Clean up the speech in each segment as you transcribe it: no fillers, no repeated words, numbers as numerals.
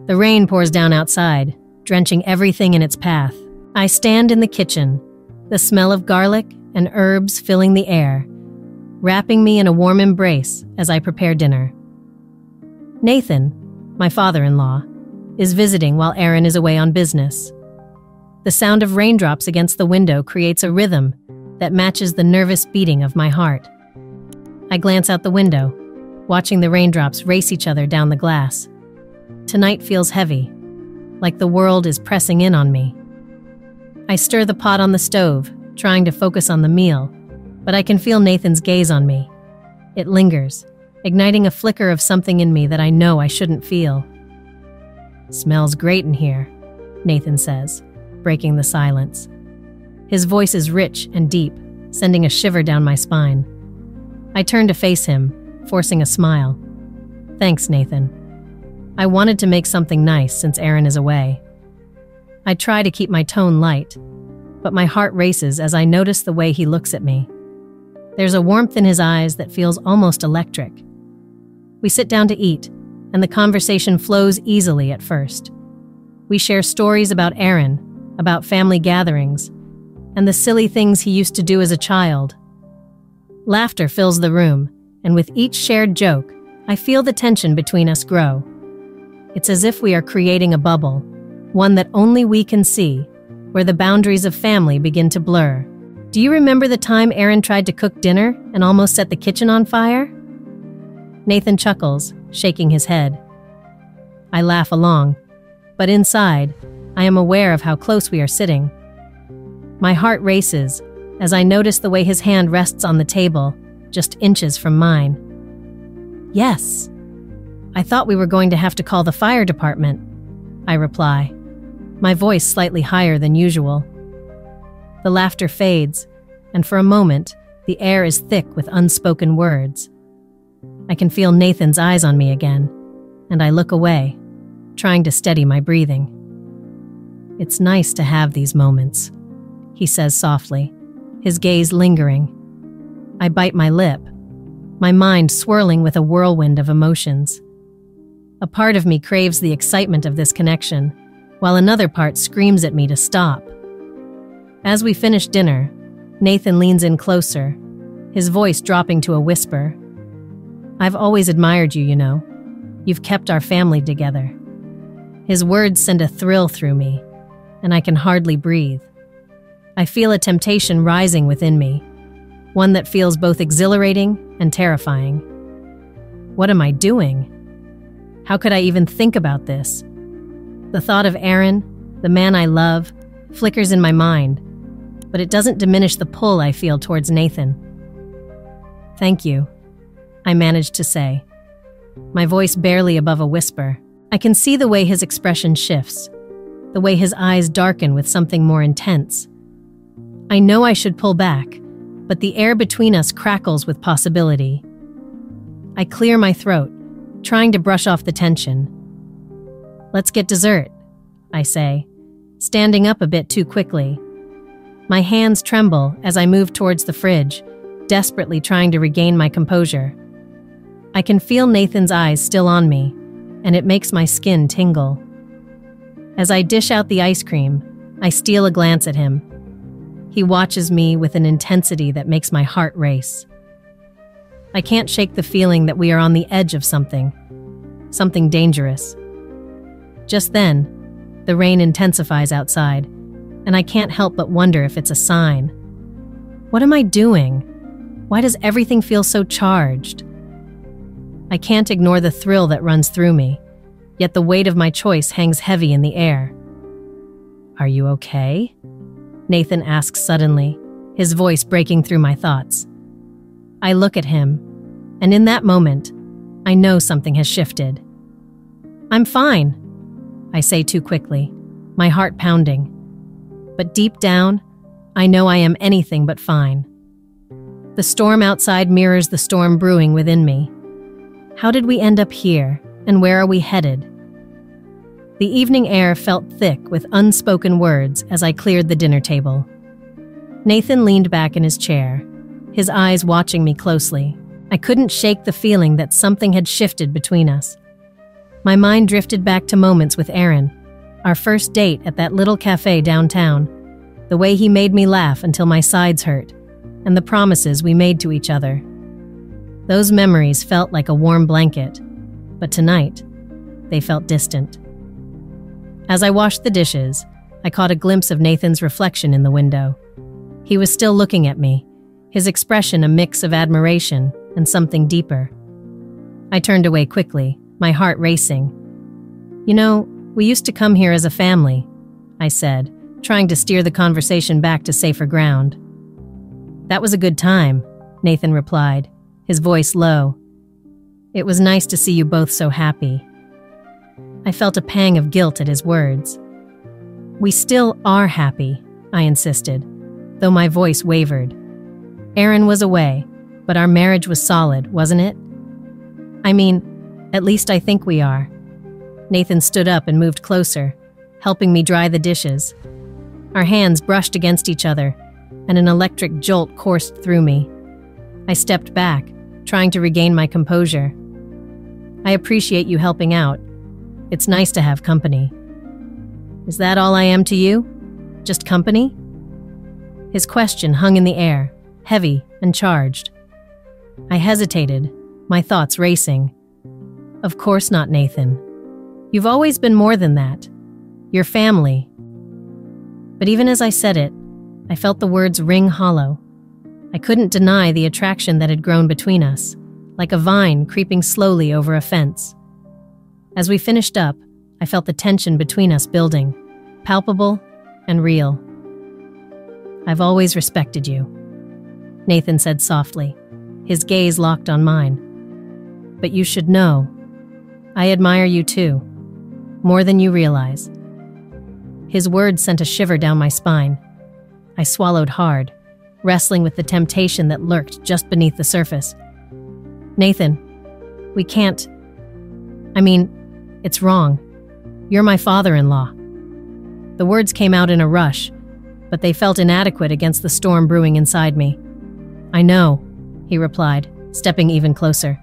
The rain pours down outside, drenching everything in its path. I stand in the kitchen, the smell of garlic and herbs filling the air, wrapping me in a warm embrace as I prepare dinner. Nathan, my father-in-law, is visiting while Aaron is away on business. The sound of raindrops against the window creates a rhythm that matches the nervous beating of my heart. I glance out the window, watching the raindrops race each other down the glass. Tonight feels heavy, like the world is pressing in on me. I stir the pot on the stove, trying to focus on the meal, but I can feel Nathan's gaze on me. It lingers, igniting a flicker of something in me that I know I shouldn't feel. "Smells great in here," Nathan says, breaking the silence. His voice is rich and deep, sending a shiver down my spine. I turn to face him, forcing a smile. "Thanks, Nathan. I wanted to make something nice since Aaron is away." I try to keep my tone light, but my heart races as I notice the way he looks at me. There's a warmth in his eyes that feels almost electric. We sit down to eat, and the conversation flows easily at first. We share stories about Aaron, about family gatherings, and the silly things he used to do as a child. Laughter fills the room, and with each shared joke, I feel the tension between us grow. It's as if we are creating a bubble, one that only we can see, where the boundaries of family begin to blur. "Do you remember the time Aaron tried to cook dinner and almost set the kitchen on fire?" Nathan chuckles, shaking his head. I laugh along, but inside, I am aware of how close we are sitting. My heart races as I notice the way his hand rests on the table, just inches from mine. "Yes. I thought we were going to have to call the fire department," I reply, my voice slightly higher than usual. The laughter fades, and for a moment, the air is thick with unspoken words. I can feel Nathan's eyes on me again, and I look away, trying to steady my breathing. "It's nice to have these moments," he says softly, his gaze lingering. I bite my lip, my mind swirling with a whirlwind of emotions. A part of me craves the excitement of this connection, while another part screams at me to stop. As we finish dinner, Nathan leans in closer, his voice dropping to a whisper. "I've always admired you, you know. You've kept our family together." His words send a thrill through me, and I can hardly breathe. I feel a temptation rising within me, one that feels both exhilarating and terrifying. What am I doing? How could I even think about this? The thought of Aaron, the man I love, flickers in my mind, but it doesn't diminish the pull I feel towards Nathan. "Thank you," I manage to say, my voice barely above a whisper. I can see the way his expression shifts, the way his eyes darken with something more intense. I know I should pull back, but the air between us crackles with possibility. I clear my throat, trying to brush off the tension. "Let's get dessert," I say, standing up a bit too quickly. My hands tremble as I move towards the fridge, desperately trying to regain my composure. I can feel Nathan's eyes still on me, and it makes my skin tingle. As I dish out the ice cream, I steal a glance at him. He watches me with an intensity that makes my heart race. I can't shake the feeling that we are on the edge of something dangerous. Just then, the rain intensifies outside, and I can't help but wonder if it's a sign. What am I doing? Why does everything feel so charged? I can't ignore the thrill that runs through me, yet the weight of my choice hangs heavy in the air. "Are you okay?" Nathan asks suddenly, his voice breaking through my thoughts. I look at him, and in that moment, I know something has shifted. "I'm fine," I say too quickly, my heart pounding. But deep down, I know I am anything but fine. The storm outside mirrors the storm brewing within me. How did we end up here, and where are we headed? The evening air felt thick with unspoken words as I cleared the dinner table. Nathan leaned back in his chair, his eyes watching me closely. I couldn't shake the feeling that something had shifted between us. My mind drifted back to moments with Aaron, our first date at that little cafe downtown, the way he made me laugh until my sides hurt, and the promises we made to each other. Those memories felt like a warm blanket, but tonight, they felt distant. As I washed the dishes, I caught a glimpse of Nathan's reflection in the window. He was still looking at me, his expression a mix of admiration and something deeper. I turned away quickly, my heart racing. "You know, we used to come here as a family," I said, trying to steer the conversation back to safer ground. "That was a good time," Nathan replied, his voice low. "It was nice to see you both so happy." I felt a pang of guilt at his words. "We still are happy," I insisted, though my voice wavered. Aaron was away, but our marriage was solid, wasn't it? I mean, at least I think we are. Nathan stood up and moved closer, helping me dry the dishes. Our hands brushed against each other, and an electric jolt coursed through me. I stepped back, trying to regain my composure. "I appreciate you helping out. It's nice to have company." "Is that all I am to you? Just company?" His question hung in the air, heavy and charged. I hesitated, my thoughts racing. "Of course not, Nathan. You've always been more than that. You're family." But even as I said it, I felt the words ring hollow. I couldn't deny the attraction that had grown between us, like a vine creeping slowly over a fence. As we finished up, I felt the tension between us building, palpable and real. "I've always respected you," Nathan said softly, his gaze locked on mine. "But you should know, I admire you too, more than you realize." His words sent a shiver down my spine. I swallowed hard, wrestling with the temptation that lurked just beneath the surface. "Nathan, we can't. I mean, it's wrong. You're my father-in-law." The words came out in a rush, but they felt inadequate against the storm brewing inside me. "I know," he replied, stepping even closer,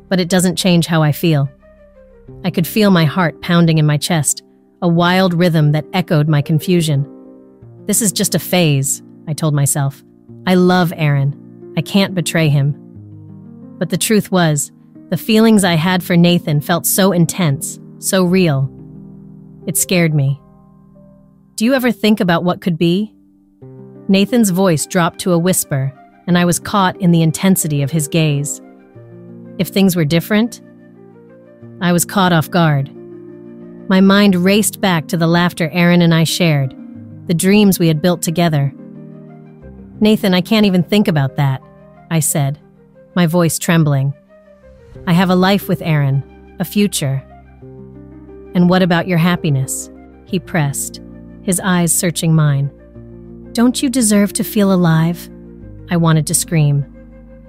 "but it doesn't change how I feel." I could feel my heart pounding in my chest, a wild rhythm that echoed my confusion. "This is just a phase," I told myself. "I love Aaron. I can't betray him." But the truth was, the feelings I had for Nathan felt so intense, so real. It scared me. "Do you ever think about what could be?" Nathan's voice dropped to a whisper, and I was caught in the intensity of his gaze. If things were different? I was caught off guard. My mind raced back to the laughter Aaron and I shared, the dreams we had built together. "Nathan, I can't even think about that," I said, my voice trembling. "I have a life with Aaron, a future." "And what about your happiness?" he pressed, his eyes searching mine. "Don't you deserve to feel alive?" I wanted to scream,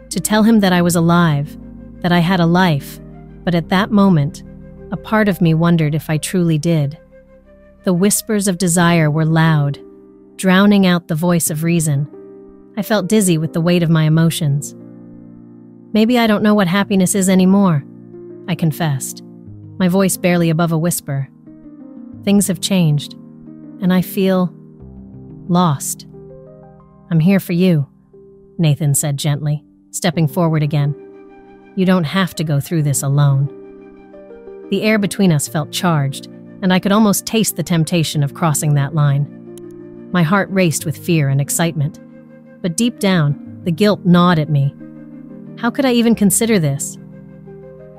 to tell him that I was alive, that I had a life, but at that moment, a part of me wondered if I truly did. The whispers of desire were loud, drowning out the voice of reason. I felt dizzy with the weight of my emotions. "Maybe I don't know what happiness is anymore," I confessed, my voice barely above a whisper. "Things have changed, and I feel lost." "I'm here for you," Nathan said gently, stepping forward again. "You don't have to go through this alone." The air between us felt charged, and I could almost taste the temptation of crossing that line. My heart raced with fear and excitement, but deep down, the guilt gnawed at me. How could I even consider this?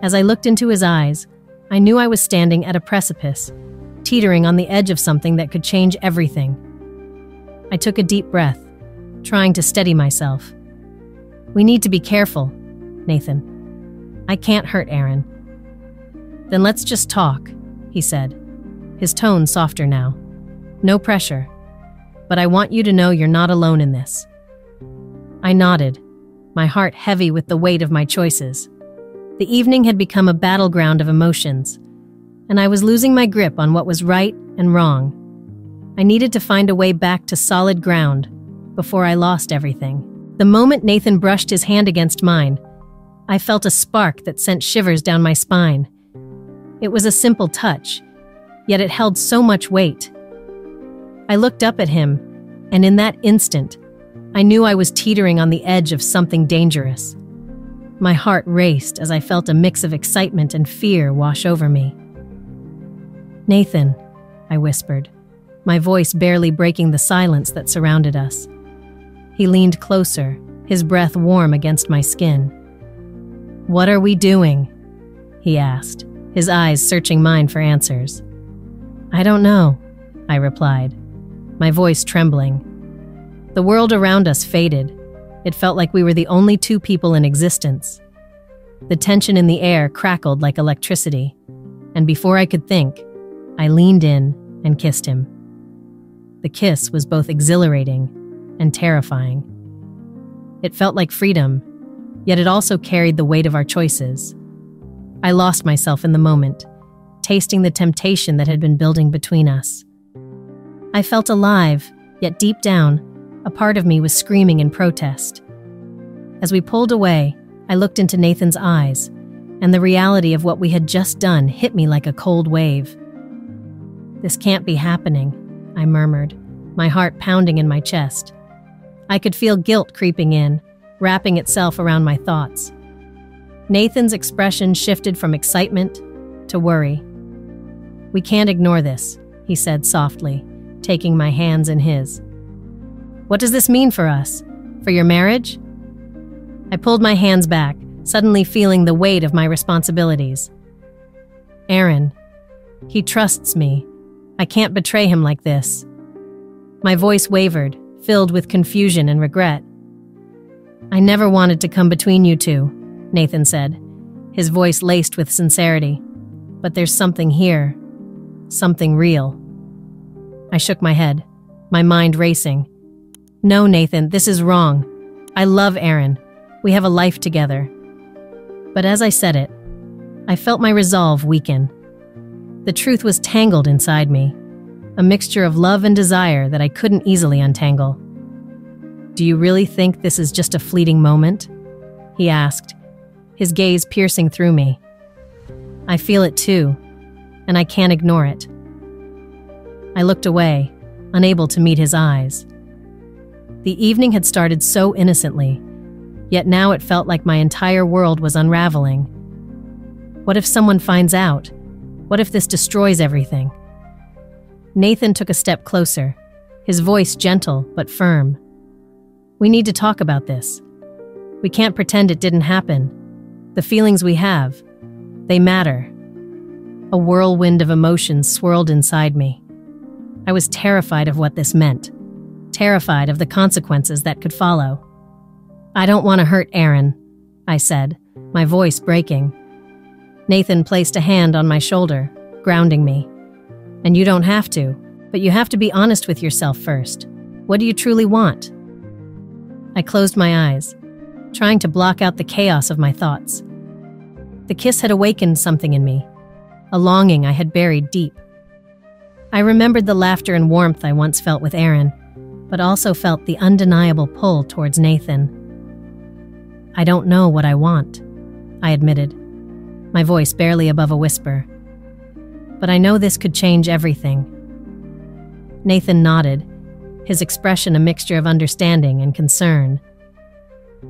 As I looked into his eyes, I knew I was standing at a precipice, teetering on the edge of something that could change everything. I took a deep breath, trying to steady myself. "We need to be careful, Nathan. I can't hurt Aaron." "Then let's just talk," he said, his tone softer now. "No pressure, but I want you to know you're not alone in this." I nodded, my heart heavy with the weight of my choices. The evening had become a battleground of emotions, and I was losing my grip on what was right and wrong. I needed to find a way back to solid ground before I lost everything. The moment Nathan brushed his hand against mine, I felt a spark that sent shivers down my spine. It was a simple touch, yet it held so much weight. I looked up at him, and in that instant, I knew I was teetering on the edge of something dangerous. My heart raced as I felt a mix of excitement and fear wash over me. "Nathan," I whispered, my voice barely breaking the silence that surrounded us. He leaned closer, his breath warm against my skin. "What are we doing?" he asked, his eyes searching mine for answers. "I don't know," I replied, my voice trembling. The world around us faded. It felt like we were the only two people in existence. The tension in the air crackled like electricity, and before I could think, I leaned in and kissed him. The kiss was both exhilarating and terrifying. It felt like freedom, yet it also carried the weight of our choices. I lost myself in the moment, tasting the temptation that had been building between us. I felt alive, yet deep down, a part of me was screaming in protest. As we pulled away, I looked into Nathan's eyes, and the reality of what we had just done hit me like a cold wave. "This can't be happening," I murmured, my heart pounding in my chest. I could feel guilt creeping in, wrapping itself around my thoughts. Nathan's expression shifted from excitement to worry. "We can't ignore this," he said softly, taking my hands in his. "What does this mean for us? For your marriage?" I pulled my hands back, suddenly feeling the weight of my responsibilities. "Aaron, he trusts me. I can't betray him like this." My voice wavered, filled with confusion and regret. "I never wanted to come between you two," Nathan said, his voice laced with sincerity. "But there's something here. Something real." I shook my head, my mind racing. "No, Nathan, this is wrong. I love Aaron. We have a life together." But as I said it, I felt my resolve weaken. The truth was tangled inside me, a mixture of love and desire that I couldn't easily untangle. "Do you really think this is just a fleeting moment?" he asked, his gaze piercing through me. "I feel it too, and I can't ignore it." I looked away, unable to meet his eyes. The evening had started so innocently, yet now it felt like my entire world was unraveling. What if someone finds out? What if this destroys everything? Nathan took a step closer, his voice gentle but firm. "We need to talk about this. We can't pretend it didn't happen. The feelings we have, they matter." A whirlwind of emotions swirled inside me. I was terrified of what this meant, terrified of the consequences that could follow. "I don't want to hurt Aaron," I said, my voice breaking. Nathan placed a hand on my shoulder, grounding me. "And you don't have to, but you have to be honest with yourself first. What do you truly want?" I closed my eyes, trying to block out the chaos of my thoughts. The kiss had awakened something in me, a longing I had buried deep. I remembered the laughter and warmth I once felt with Aaron, but also felt the undeniable pull towards Nathan. "I don't know what I want," I admitted, my voice barely above a whisper. "But I know this could change everything." Nathan nodded, his expression a mixture of understanding and concern.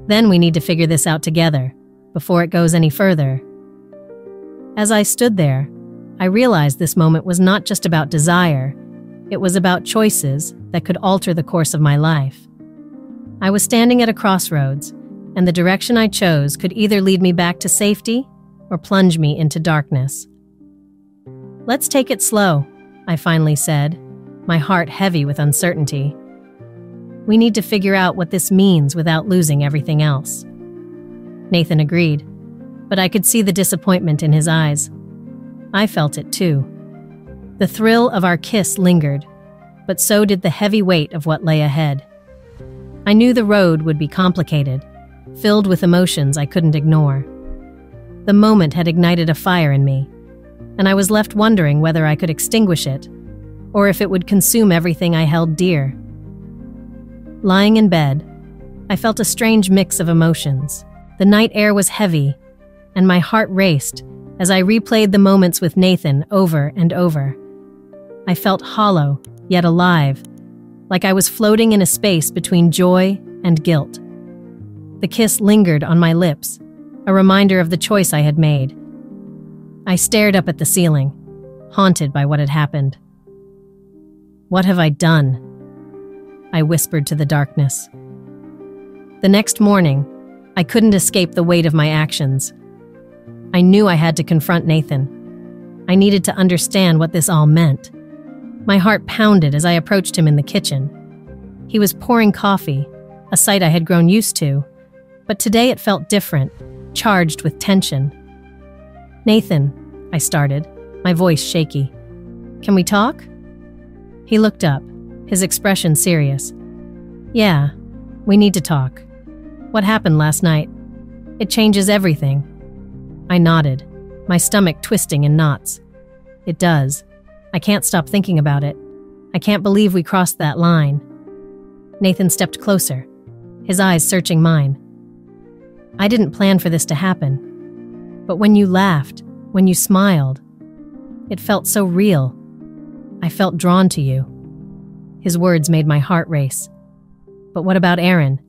"Then we need to figure this out together, before it goes any further." As I stood there, I realized this moment was not just about desire, it was about choices that could alter the course of my life. I was standing at a crossroads, and the direction I chose could either lead me back to safety or plunge me into darkness. "Let's take it slow," I finally said, my heart heavy with uncertainty. "We need to figure out what this means without losing everything else." Nathan agreed, but I could see the disappointment in his eyes. I felt it too. The thrill of our kiss lingered, but so did the heavy weight of what lay ahead. I knew the road would be complicated, filled with emotions I couldn't ignore. The moment had ignited a fire in me, and I was left wondering whether I could extinguish it, or if it would consume everything I held dear. Lying in bed, I felt a strange mix of emotions. The night air was heavy, and my heart raced As I replayed the moments with Nathan over and over, I felt hollow, yet alive, like I was floating in a space between joy and guilt. The kiss lingered on my lips, a reminder of the choice I had made. I stared up at the ceiling, haunted by what had happened. "What have I done?" I whispered to the darkness. The next morning, I couldn't escape the weight of my actions. I knew I had to confront Nathan. I needed to understand what this all meant. My heart pounded as I approached him in the kitchen. He was pouring coffee, a sight I had grown used to, but today it felt different, charged with tension. "Nathan," I started, my voice shaky. "Can we talk?" He looked up, his expression serious. "Yeah, we need to talk. What happened last night? It changes everything." I nodded, my stomach twisting in knots. "It does. I can't stop thinking about it. I can't believe we crossed that line." Nathan stepped closer, his eyes searching mine. "I didn't plan for this to happen. But when you laughed, when you smiled, it felt so real. I felt drawn to you." His words made my heart race. "But what about Aaron?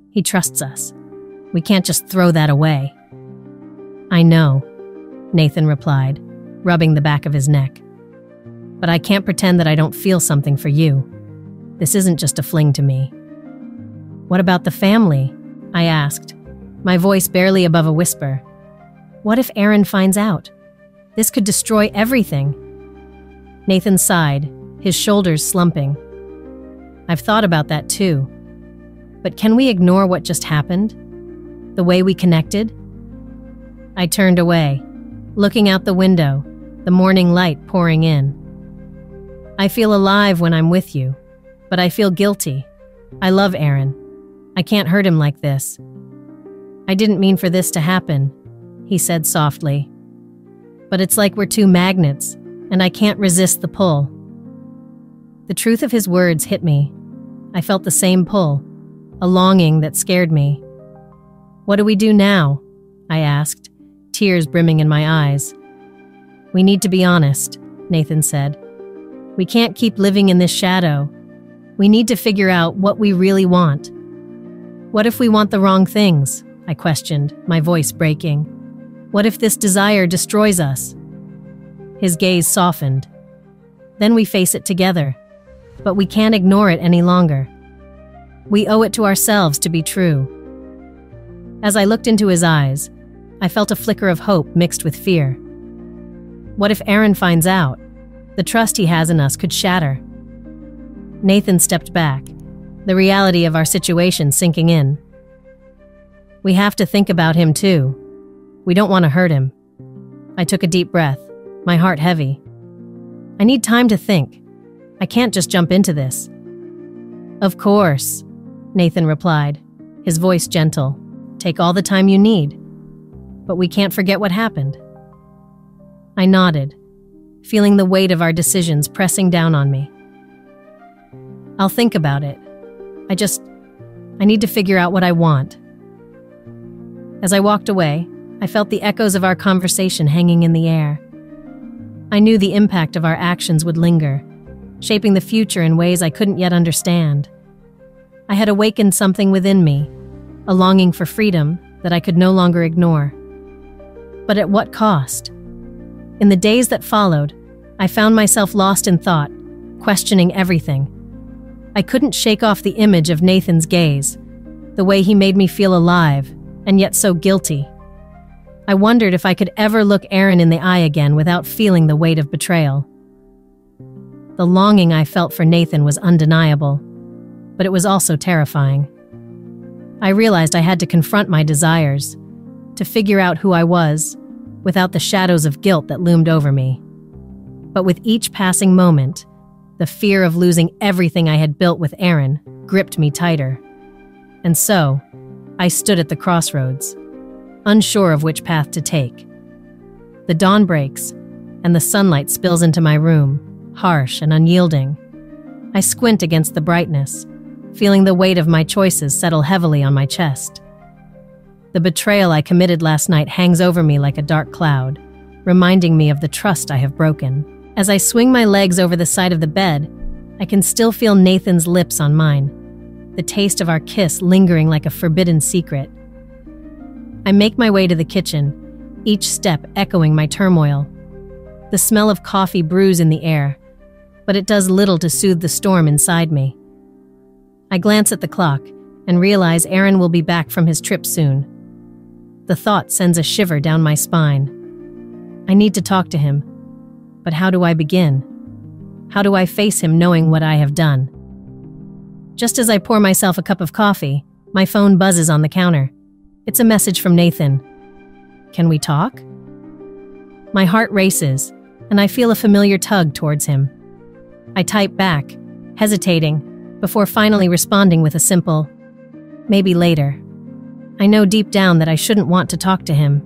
He trusts us. We can't just throw that away." "I know," Nathan replied, rubbing the back of his neck. "But I can't pretend that I don't feel something for you. This isn't just a fling to me." "What about the family?" I asked, my voice barely above a whisper. "What if Aaron finds out? This could destroy everything." Nathan sighed, his shoulders slumping. "I've thought about that too. But can we ignore what just happened? The way we connected?" I turned away, looking out the window, the morning light pouring in. "I feel alive when I'm with you, but I feel guilty. I love Aaron. I can't hurt him like this." "I didn't mean for this to happen," he said softly. "But it's like we're two magnets, and I can't resist the pull." The truth of his words hit me. I felt the same pull, a longing that scared me. "What do we do now?" I asked, tears brimming in my eyes. "We need to be honest," Nathan said. "We can't keep living in this shadow. We need to figure out what we really want." "What if we want the wrong things?" I questioned, my voice breaking. "What if this desire destroys us?" His gaze softened. "Then we face it together. But we can't ignore it any longer. We owe it to ourselves to be true." As I looked into his eyes, I felt a flicker of hope mixed with fear. What if Aaron finds out? The trust he has in us could shatter. Nathan stepped back, the reality of our situation sinking in. "We have to think about him too. We don't want to hurt him." I took a deep breath, my heart heavy. "I need time to think. I can't just jump into this." "Of course," Nathan replied, his voice gentle. "Take all the time you need. But we can't forget what happened." I nodded, feeling the weight of our decisions pressing down on me. "I'll think about it. I need to figure out what I want." As I walked away, I felt the echoes of our conversation hanging in the air. I knew the impact of our actions would linger, shaping the future in ways I couldn't yet understand. I had awakened something within me, a longing for freedom that I could no longer ignore. But at what cost? In the days that followed, I found myself lost in thought, questioning everything. I couldn't shake off the image of Nathan's gaze, the way he made me feel alive, and yet so guilty. I wondered if I could ever look Aaron in the eye again without feeling the weight of betrayal. The longing I felt for Nathan was undeniable, but it was also terrifying. I realized I had to confront my desires, to figure out who I was, without the shadows of guilt that loomed over me. But with each passing moment, the fear of losing everything I had built with Aaron gripped me tighter. And so, I stood at the crossroads, unsure of which path to take. The dawn breaks, and the sunlight spills into my room, harsh and unyielding. I squint against the brightness, feeling the weight of my choices settle heavily on my chest. The betrayal I committed last night hangs over me like a dark cloud, reminding me of the trust I have broken. As I swing my legs over the side of the bed, I can still feel Nathan's lips on mine, the taste of our kiss lingering like a forbidden secret. I make my way to the kitchen, each step echoing my turmoil. The smell of coffee brews in the air, but it does little to soothe the storm inside me. I glance at the clock and realize Aaron will be back from his trip soon. The thought sends a shiver down my spine. I need to talk to him, but how do I begin? How do I face him knowing what I have done? Just as I pour myself a cup of coffee, my phone buzzes on the counter. It's a message from Nathan. Can we talk? My heart races, and I feel a familiar tug towards him. I type back, hesitating, before finally responding with a simple, maybe later. I know deep down that I shouldn't want to talk to him.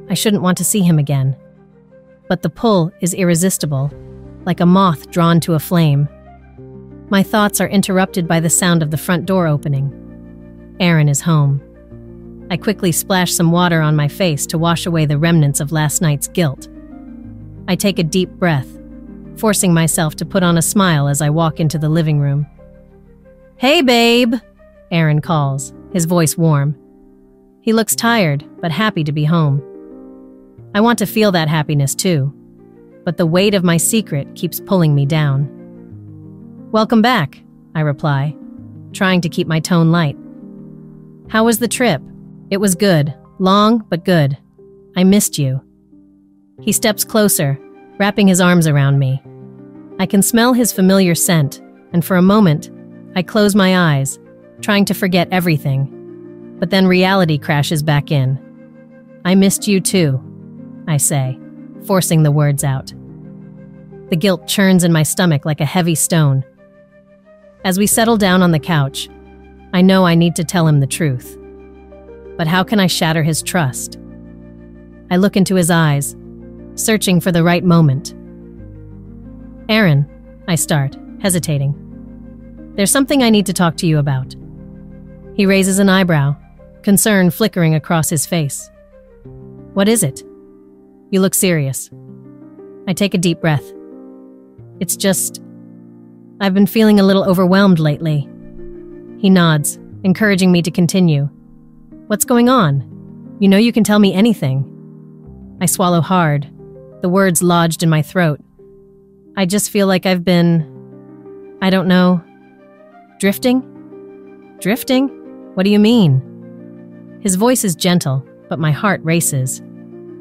I shouldn't want to see him again. But the pull is irresistible, like a moth drawn to a flame. My thoughts are interrupted by the sound of the front door opening. Aaron is home. I quickly splash some water on my face to wash away the remnants of last night's guilt. I take a deep breath, forcing myself to put on a smile as I walk into the living room. "Hey, babe," Aaron calls, his voice warm. He looks tired, but happy to be home. I want to feel that happiness too, but the weight of my secret keeps pulling me down. "Welcome back," I reply, trying to keep my tone light. "How was the trip?" "It was good. Long, but good. I missed you." He steps closer, wrapping his arms around me. I can smell his familiar scent, and for a moment, I close my eyes, trying to forget everything. But then reality crashes back in. "I missed you too," I say, forcing the words out. The guilt churns in my stomach like a heavy stone. As we settle down on the couch, I know I need to tell him the truth. But how can I shatter his trust? I look into his eyes, searching for the right moment. "Aaron," I start, hesitating. "There's something I need to talk to you about." He raises an eyebrow, concern flickering across his face. "What is it?" "You look serious." I take a deep breath. "It's just, I've been feeling a little overwhelmed lately." He nods, encouraging me to continue. "What's going on? You know you can tell me anything." I swallow hard, the words lodged in my throat. "I just feel like I've been, I don't know, drifting?" "Drifting? What do you mean?" His voice is gentle, but my heart races.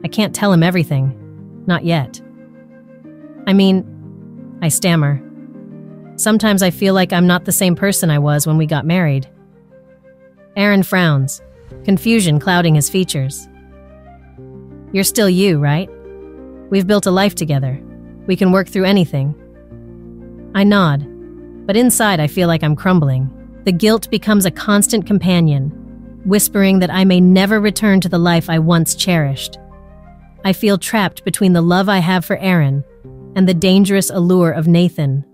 I can't tell him everything. Not yet. "I mean," I stammer. "Sometimes I feel like I'm not the same person I was when we got married." Aaron frowns, confusion clouding his features. "You're still you, right? We've built a life together. We can work through anything." I nod, but inside I feel like I'm crumbling. The guilt becomes a constant companion, whispering that I may never return to the life I once cherished. I feel trapped between the love I have for Aaron and the dangerous allure of Nathan.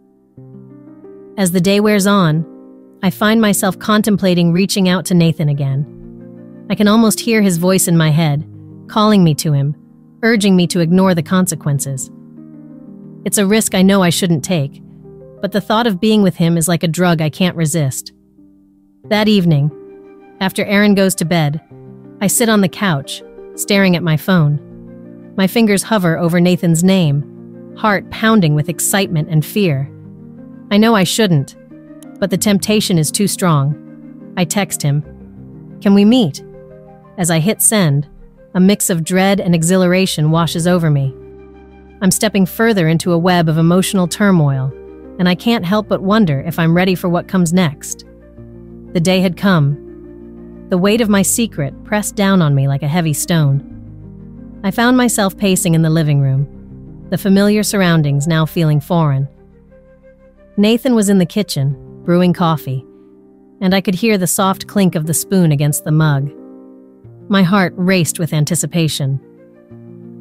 As the day wears on, I find myself contemplating reaching out to Nathan again. I can almost hear his voice in my head, calling me to him, urging me to ignore the consequences. It's a risk I know I shouldn't take, but the thought of being with him is like a drug I can't resist. That evening, after Aaron goes to bed, I sit on the couch, staring at my phone. My fingers hover over Nathan's name, heart pounding with excitement and fear. I know I shouldn't, but the temptation is too strong. I text him, "Can we meet?" As I hit send, a mix of dread and exhilaration washes over me. I'm stepping further into a web of emotional turmoil, and I can't help but wonder if I'm ready for what comes next. The day had come. The weight of my secret pressed down on me like a heavy stone. I found myself pacing in the living room, the familiar surroundings now feeling foreign. Nathan was in the kitchen, brewing coffee, and I could hear the soft clink of the spoon against the mug. My heart raced with anticipation.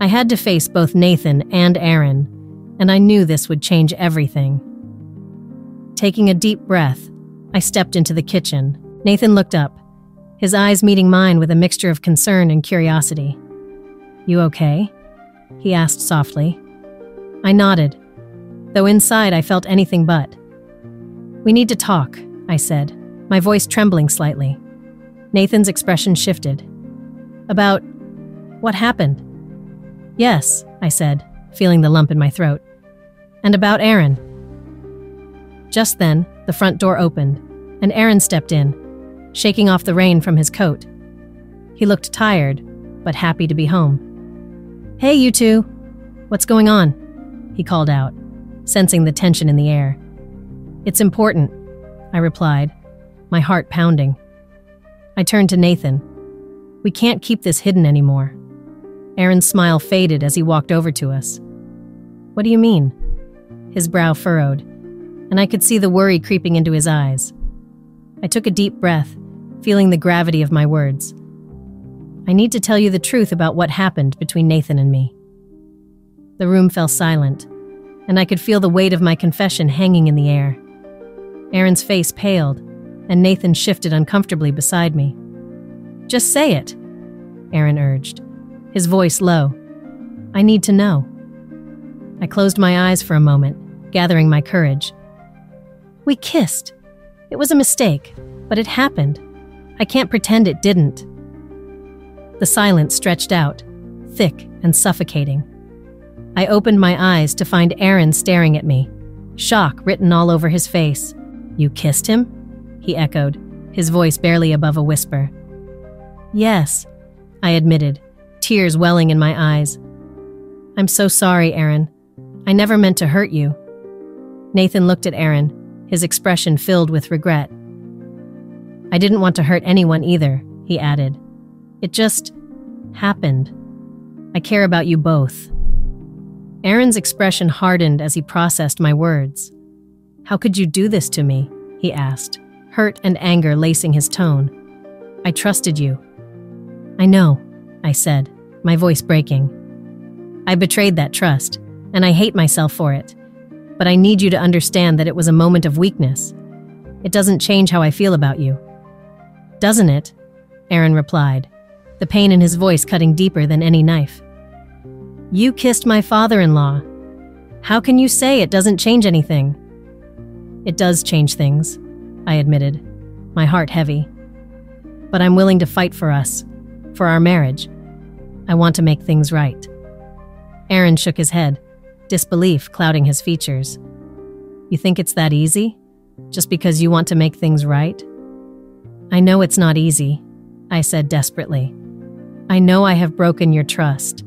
I had to face both Nathan and Aaron, and I knew this would change everything. Taking a deep breath, I stepped into the kitchen. Nathan looked up, his eyes meeting mine with a mixture of concern and curiosity. "You okay?" he asked softly. I nodded, though inside I felt anything but. We need to talk, I said, my voice trembling slightly. Nathan's expression shifted. About what happened? Yes, I said, feeling the lump in my throat. And about Aaron. Just then, the front door opened, and Aaron stepped in, shaking off the rain from his coat. He looked tired, but happy to be home. Hey, you two. What's going on? He called out, sensing the tension in the air. It's important, I replied, my heart pounding. I turned to Nathan. We can't keep this hidden anymore. Aaron's smile faded as he walked over to us. What do you mean? His brow furrowed, and I could see the worry creeping into his eyes. I took a deep breath, feeling the gravity of my words. I need to tell you the truth about what happened between Nathan and me. The room fell silent, and I could feel the weight of my confession hanging in the air. Aaron's face paled, and Nathan shifted uncomfortably beside me. Just say it, Aaron urged, his voice low. I need to know. I closed my eyes for a moment, gathering my courage. We kissed. It was a mistake, but it happened. I can't pretend it didn't. The silence stretched out, thick and suffocating. I opened my eyes to find Aaron staring at me, shock written all over his face. You kissed him? He echoed, his voice barely above a whisper. Yes, I admitted, tears welling in my eyes. I'm so sorry, Aaron. I never meant to hurt you. Nathan looked at Aaron, his expression filled with regret. I didn't want to hurt anyone either, he added. It just happened. I care about you both. Aaron's expression hardened as he processed my words. How could you do this to me? He asked, hurt and anger lacing his tone. I trusted you. I know, I said, my voice breaking. I betrayed that trust, and I hate myself for it. But I need you to understand that it was a moment of weakness. It doesn't change how I feel about you. Doesn't it? Aaron replied, the pain in his voice cutting deeper than any knife. You kissed my father-in-law. How can you say it doesn't change anything? It does change things, I admitted, my heart heavy. But I'm willing to fight for us, for our marriage. I want to make things right. Aaron shook his head, disbelief clouding his features. You think it's that easy? Just because you want to make things right? I know it's not easy, I said desperately. I know I have broken your trust.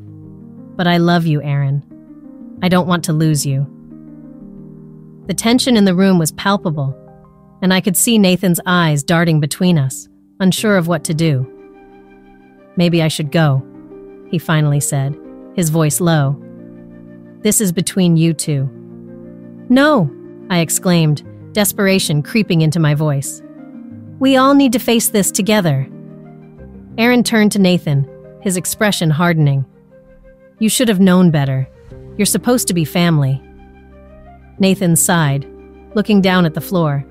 But I love you, Aaron. I don't want to lose you. The tension in the room was palpable, and I could see Nathan's eyes darting between us, unsure of what to do. Maybe I should go, he finally said, his voice low. This is between you two. No, I exclaimed, desperation creeping into my voice. We all need to face this together. Aaron turned to Nathan, his expression hardening. You should have known better. You're supposed to be family. Nathan sighed, looking down at the floor.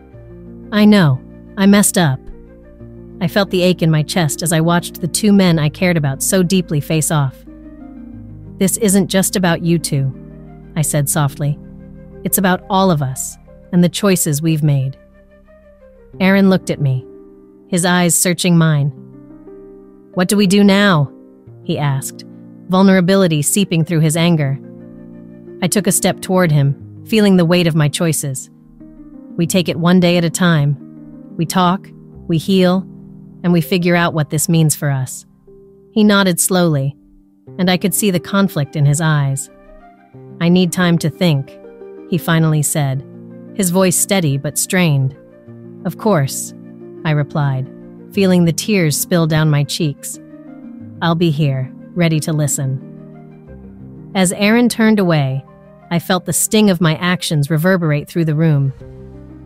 I know. I messed up. I felt the ache in my chest as I watched the two men I cared about so deeply face off. This isn't just about you two, I said softly. It's about all of us and the choices we've made. Aaron looked at me, his eyes searching mine. What do we do now? He asked, vulnerability seeping through his anger. I took a step toward him, feeling the weight of my choices. We take it one day at a time. We talk, we heal, and we figure out what this means for us. He nodded slowly, and I could see the conflict in his eyes. I need time to think, he finally said, his voice steady but strained. Of course, I replied, feeling the tears spill down my cheeks. I'll be here, ready to listen. As Aaron turned away, I felt the sting of my actions reverberate through the room.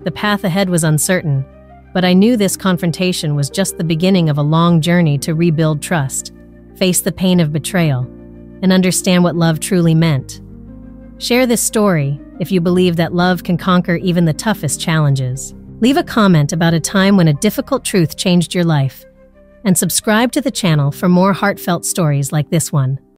The path ahead was uncertain, but I knew this confrontation was just the beginning of a long journey to rebuild trust, face the pain of betrayal, and understand what love truly meant. Share this story if you believe that love can conquer even the toughest challenges. Leave a comment about a time when a difficult truth changed your life, and subscribe to the channel for more heartfelt stories like this one.